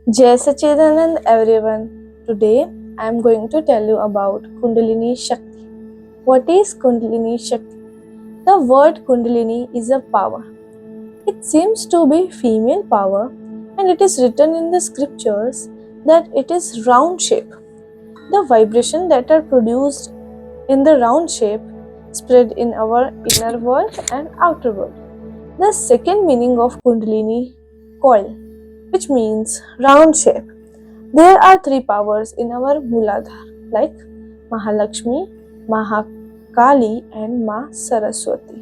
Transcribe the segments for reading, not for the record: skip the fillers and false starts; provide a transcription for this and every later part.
Jai Sachidanand everyone. Today I am going to tell you about Kundalini Shakti. What is Kundalini Shakti? The word Kundalini is a power. It seems to be female power and it is written in the scriptures that it is round shape. The vibration that are produced in the round shape spread in our inner world and outer world. The second meaning of Kundalini coil, which means round shape. There are three powers in our Muladhara like Mahalakshmi, Mahakali and Ma Saraswati.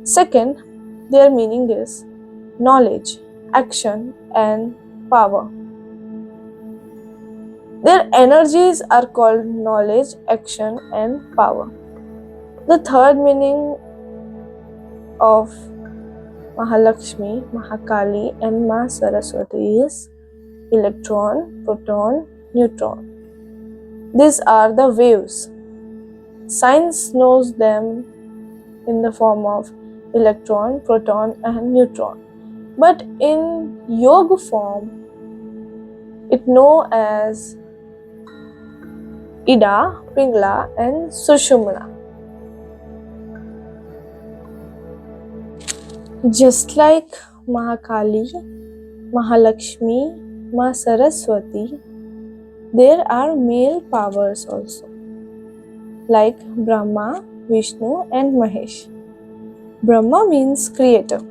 Second, their meaning is knowledge, action and power. Their energies are called knowledge, action and power. The third meaning of Mahalakshmi, Mahakali and Ma Saraswati is electron, proton, neutron. These are the waves. Science knows them in the form of electron, proton and neutron. But in yoga form, it known as Ida, Pingla and Sushumna. Just like Mahakali, Mahalakshmi, Ma Saraswati, there are male powers also, like Brahma, Vishnu and Mahesh. Brahma means creator,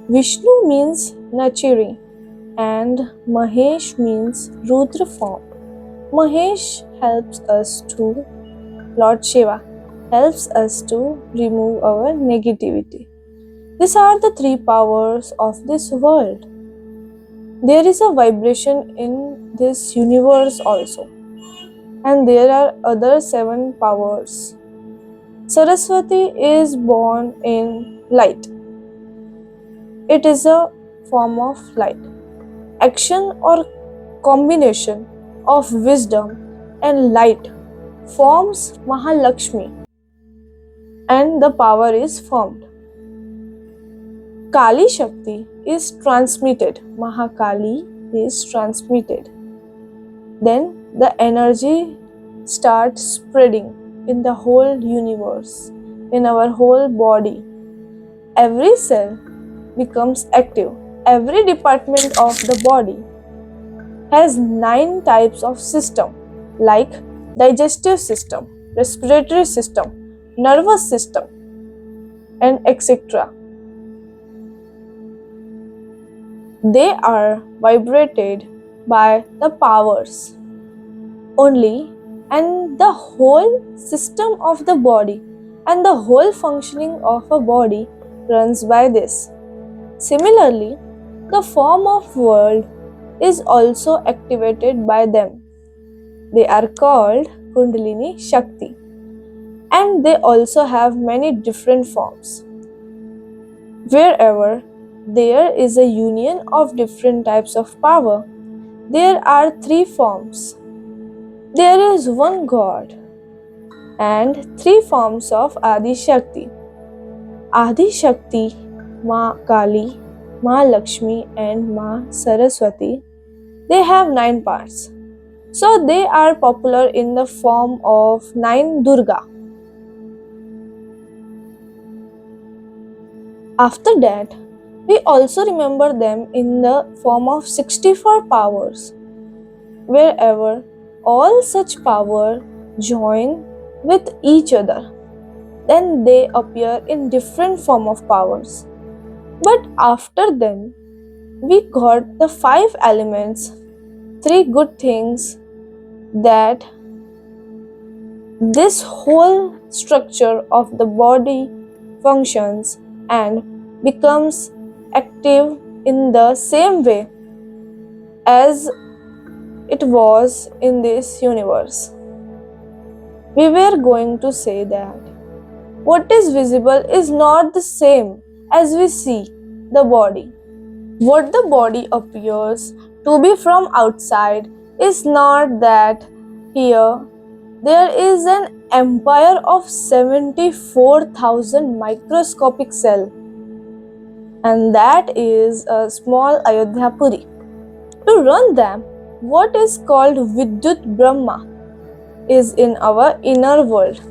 Vishnu means nurturing, and Mahesh means Rudra form. Mahesh helps us to, Lord Shiva helps us to remove our negativity. These are the three powers of this world. There is a vibration in this universe also, and there are other 7 powers. Saraswati is born in light. It is a form of light. Action or combination of wisdom and light forms Mahalakshmi and the power is formed. Kali Shakti is transmitted. Mahakali is transmitted. Then the energy starts spreading in the whole universe, in our whole body. Every cell becomes active. Every department of the body has 9 types of system like digestive system, respiratory system, nervous system and etc. They are vibrated by the powers only and the whole system of the body and the whole functioning of a body runs by this. Similarly, the form of world is also activated by them. They are called Kundalini Shakti and they also have many different forms. Wherever there is a union of different types of power, there are 3 forms. There is one God and 3 forms of Adi Shakti. Adi Shakti, Ma Kali, Ma Lakshmi and Ma Saraswati, they have 9 parts. So they are popular in the form of 9 Durga. After that, we also remember them in the form of 64 powers. Wherever all such power join with each other, then they appear in different form of powers. But after them, we got the 5 elements, 3 good things that this whole structure of the body functions and becomes active in the same way as it was in this universe. We were going to say that what is visible is not the same as we see the body. What the body appears to be from outside is not that here there is an empire of 74,000 microscopic cells, and that is a small Ayodhya Puri. To run them, what is called Vidyut Brahma is in our inner world.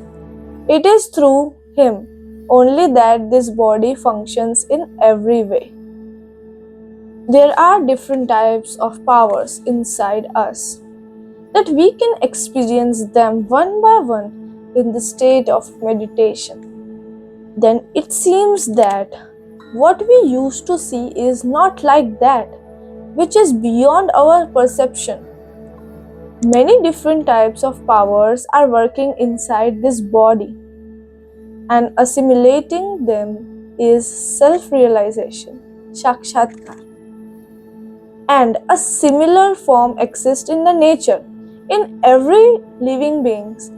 It is through him only that this body functions in every way. There are different types of powers inside us that we can experience them one by one in the state of meditation. Then it seems that what we used to see is not like that, which is beyond our perception. Many different types of powers are working inside this body, and assimilating them is self realization, Shakshatkar. And a similar form exists in the nature, in every living beings,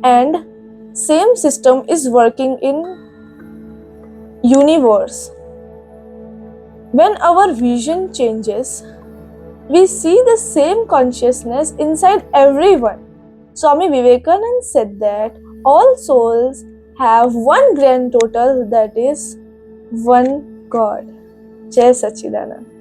and same system is working in universe. When our vision changes, we see the same consciousness inside everyone. Swami Vivekananda said that all souls have one grand total, that is one God. Jai Sachidanand.